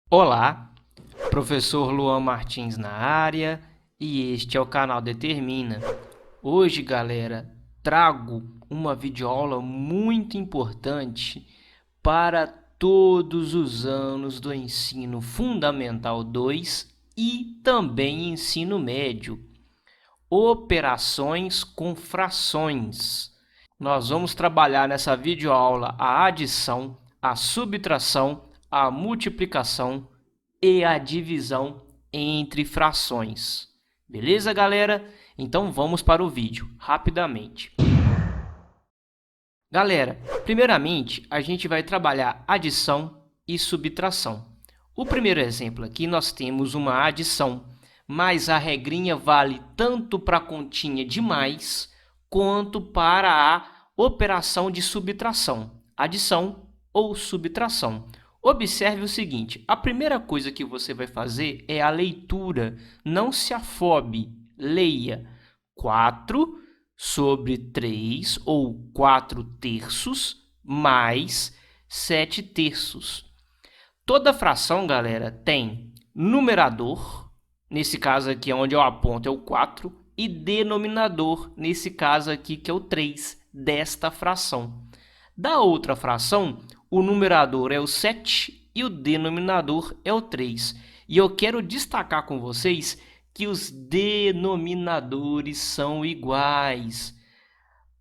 Olá, professor Luan Martins na área e este é o canal Determina. Hoje, galera, trago uma videoaula muito importante para todos os anos do ensino fundamental 2 e também ensino médio. Operações com frações. Nós vamos trabalhar nessa videoaula a adição, a subtração, a multiplicação e a divisão entre frações. Beleza, galera? Então vamos para o vídeo, rapidamente. Galera, primeiramente a gente vai trabalhar adição e subtração. O primeiro exemplo aqui nós temos uma adição, mas a regrinha vale tanto para a continha de mais quanto para a operação de subtração, adição ou subtração. Observe o seguinte, a primeira coisa que você vai fazer é a leitura, não se afobe, leia 4 sobre 3, ou 4 terços, mais 7 terços. Toda fração, galera, tem numerador, nesse caso aqui onde eu aponto é o 4, e denominador, nesse caso aqui que é o 3, desta fração. Da outra fração, o numerador é o 7 e o denominador é o 3. E eu quero destacar com vocês que os denominadores são iguais.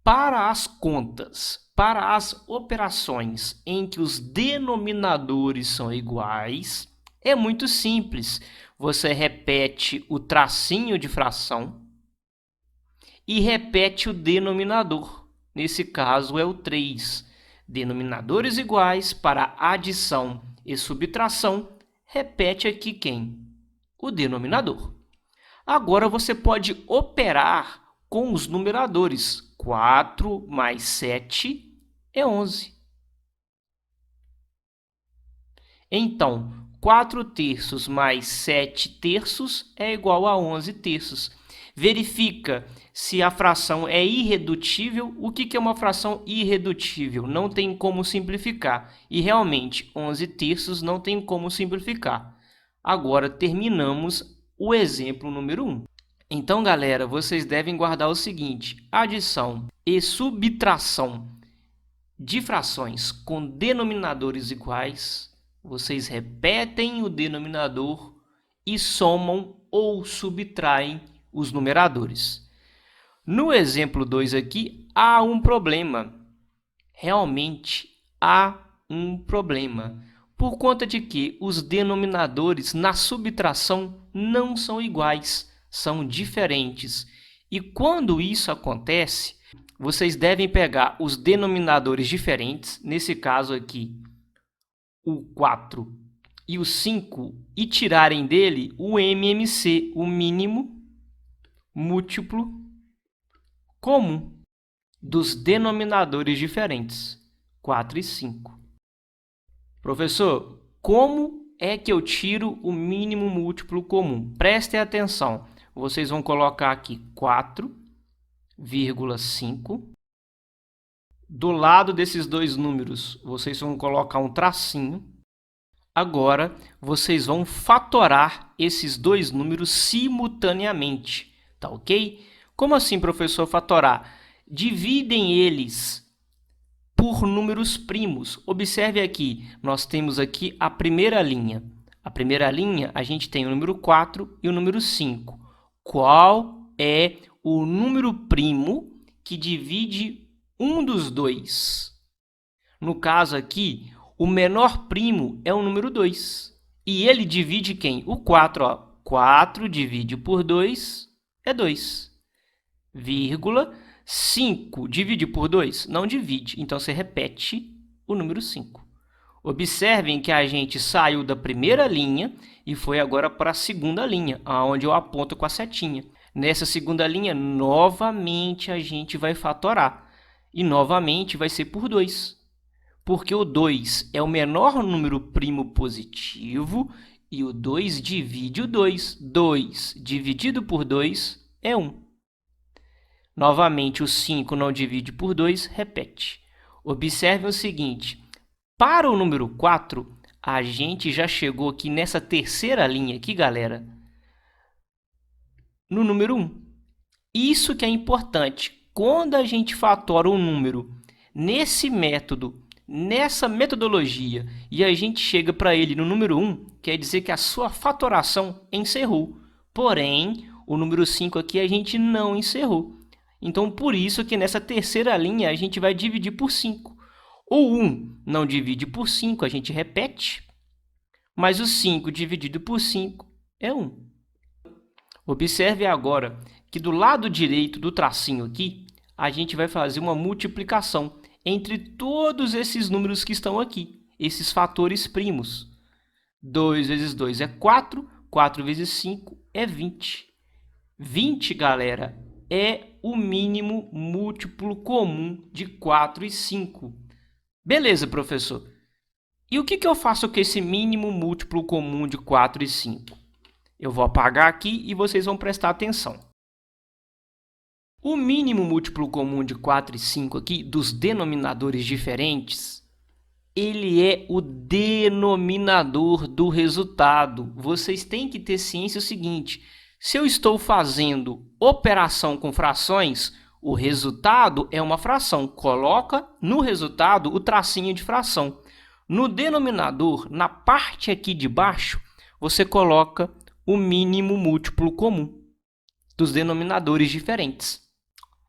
Para as contas, para as operações em que os denominadores são iguais, é muito simples. Você repete o tracinho de fração e repete o denominador. Nesse caso é o 3. Denominadores iguais para adição e subtração, repete aqui quem? O denominador. Agora você pode operar com os numeradores. 4 mais 7 é 11. Então, 4 terços mais 7 terços é igual a 11 terços. Verifica se a fração é irredutível. O que é uma fração irredutível? Não tem como simplificar. E realmente, 11 terços não tem como simplificar. Agora, terminamos o exemplo número 1. Então, galera, vocês devem guardar o seguinte: adição e subtração de frações com denominadores iguais, vocês repetem o denominador e somam ou subtraem os numeradores. No exemplo 2 aqui, há um problema. Realmente há um problema. Por conta de que os denominadores na subtração não são iguais, são diferentes. E quando isso acontece, vocês devem pegar os denominadores diferentes, nesse caso aqui, o 4 e o 5, e tirarem dele o MMC, o mínimo múltiplo comum dos denominadores diferentes, 4 e 5. Professor, como é que eu tiro o mínimo múltiplo comum? Prestem atenção. Vocês vão colocar aqui 4,5. Do lado desses dois números, vocês vão colocar um tracinho. Agora, vocês vão fatorar esses dois números simultaneamente, tá ok? Como assim, professor, fatorar? Dividem eles por números primos. Observe aqui, nós temos aqui a primeira linha. A primeira linha, a gente tem o número 4 e o número 5. Qual é o número primo que divide um dos dois? No caso aqui, o menor primo é o número 2. E ele divide quem? O 4. Ó. 4 divide por 2 é 2. Vírgula. 5 divide por 2? Não divide. Então, você repete o número 5. Observem que a gente saiu da primeira linha e foi agora para a segunda linha, onde eu aponto com a setinha. Nessa segunda linha, novamente, a gente vai fatorar. E, novamente, vai ser por 2. Porque o 2 é o menor número primo positivo e o 2 divide o 2. 2 dividido por 2 é 1. Novamente, o 5 não divide por 2, repete. Observe o seguinte, para o número 4, a gente já chegou aqui nessa terceira linha aqui, galera, no número 1. Isso que é importante. Quando a gente fatora um número nesse método, nessa metodologia, e a gente chega para ele no número 1, quer dizer que a sua fatoração encerrou. Porém, o número 5 aqui a gente não encerrou. Então, por isso que nessa terceira linha a gente vai dividir por 5. O 1 não divide por 5, a gente repete, mas o 5 dividido por 5 é 1. Observe agora que do lado direito do tracinho aqui, a gente vai fazer uma multiplicação entre todos esses números que estão aqui, esses fatores primos. 2 vezes 2 é 4, 4 vezes 5 é 20. 20, galera, é o mínimo múltiplo comum de 4 e 5. Beleza, professor. E o que eu faço com esse mínimo múltiplo comum de 4 e 5? Eu vou apagar aqui e vocês vão prestar atenção. O mínimo múltiplo comum de 4 e 5 aqui, dos denominadores diferentes, ele é o denominador do resultado. Vocês têm que ter ciência o seguinte: se eu estou fazendo operação com frações, o resultado é uma fração. Coloca no resultado o tracinho de fração. No denominador, na parte aqui de baixo, você coloca o mínimo múltiplo comum dos denominadores diferentes.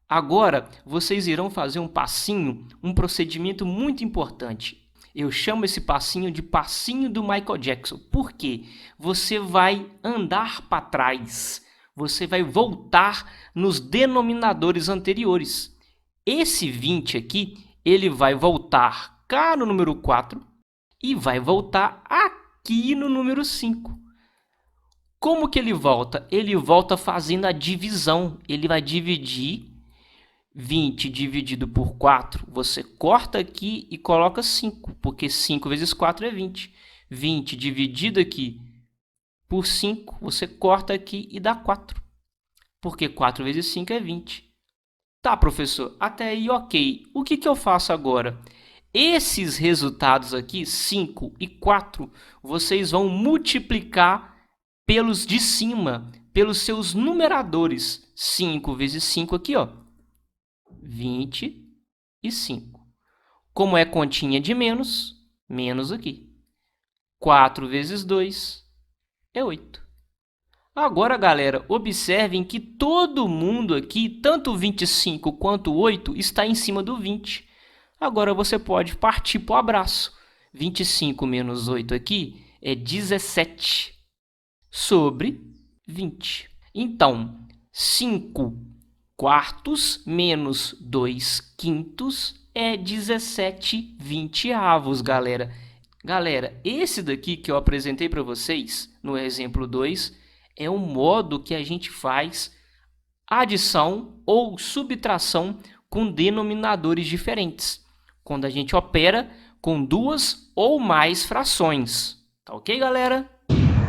Agora, vocês irão fazer um passinho, um procedimento muito importante. Eu chamo esse passinho de passinho do Michael Jackson. Por quê? Você vai andar para trás. Você vai voltar nos denominadores anteriores. Esse 20 aqui, ele vai voltar cá no número 4 e vai voltar aqui no número 5. Como que ele volta? Ele volta fazendo a divisão. Ele vai dividir 20 dividido por 4. Você corta aqui e coloca 5, porque 5 vezes 4 é 20. 20 dividido aqui por 5, você corta aqui e dá 4. Porque 4 vezes 5 é 20. Tá, professor, até aí ok. O que eu faço agora? Esses resultados aqui, 5 e 4, vocês vão multiplicar pelos de cima, pelos seus numeradores. 5 vezes 5 aqui, ó, 25. Como é continha de menos, menos aqui. 4 vezes 2 é 8. Agora, galera, observem que todo mundo aqui, tanto 25 quanto 8, está em cima do 20. Agora você pode partir para o abraço. 25 menos 8 aqui é 17 sobre 20. Então, 5 quartos menos 2 quintos é 17 vinteavos, galera. Galera, esse daqui que eu apresentei para vocês no exemplo 2 é o modo que a gente faz adição ou subtração com denominadores diferentes, quando a gente opera com duas ou mais frações. Tá ok, galera?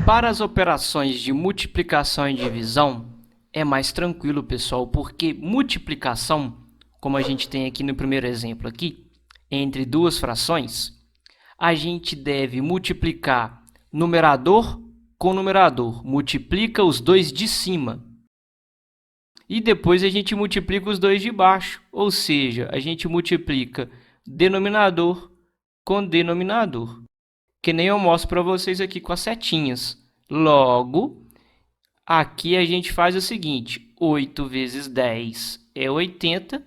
Para as operações de multiplicação e divisão, é mais tranquilo, pessoal, porque multiplicação, como a gente tem aqui no primeiro exemplo aqui, entre duas frações, a gente deve multiplicar numerador com numerador. Multiplica os dois de cima. E depois a gente multiplica os dois de baixo. Ou seja, a gente multiplica denominador com denominador. Que nem eu mostro para vocês aqui com as setinhas. Logo, aqui a gente faz o seguinte: 8 vezes 10 é 80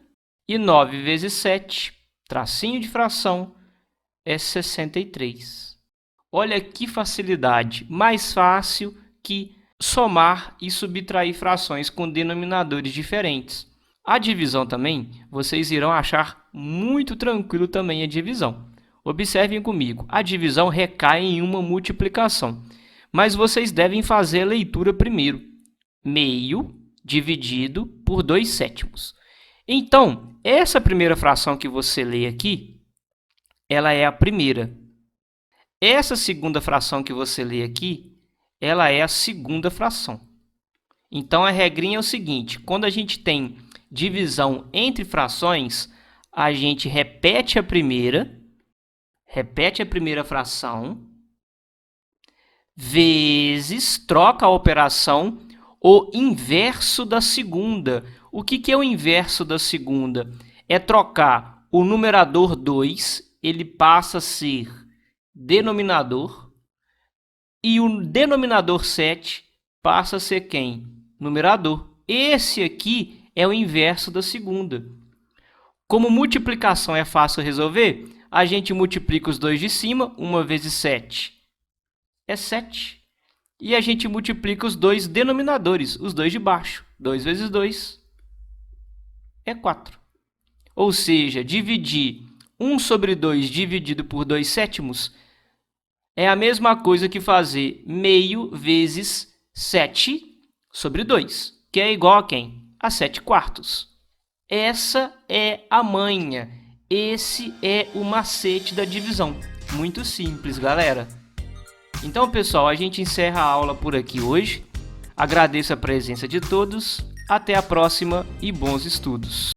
e 9 vezes 7, tracinho de fração, é 63. Olha que facilidade, mais fácil que somar e subtrair frações com denominadores diferentes. A divisão também, vocês irão achar muito tranquilo também a divisão. Observem comigo, a divisão recai em uma multiplicação, mas vocês devem fazer a leitura primeiro. Meio dividido por 2/7. Então, essa primeira fração que você lê aqui, ela é a primeira. Essa segunda fração que você lê aqui, ela é a segunda fração. Então, a regrinha é o seguinte: quando a gente tem divisão entre frações, a gente repete a primeira fração vezes, troca a operação, o inverso da segunda. O que é o inverso da segunda? É trocar o numerador 2, ele passa a ser denominador, e o denominador 7 passa a ser quem? Numerador. Esse aqui é o inverso da segunda. Como multiplicação é fácil resolver, a gente multiplica os dois de cima, 1 vezes 7 é 7. E a gente multiplica os dois denominadores, os dois de baixo. 2 vezes 2 é 4. Ou seja, dividir 1 sobre 2 dividido por 2 sétimos é a mesma coisa que fazer meio vezes 7 sobre 2, que é igual a quem? A 7 quartos. Essa é a manha. Esse é o macete da divisão. Muito simples, galera. Então, pessoal, a gente encerra a aula por aqui hoje. Agradeço a presença de todos. Até a próxima e bons estudos!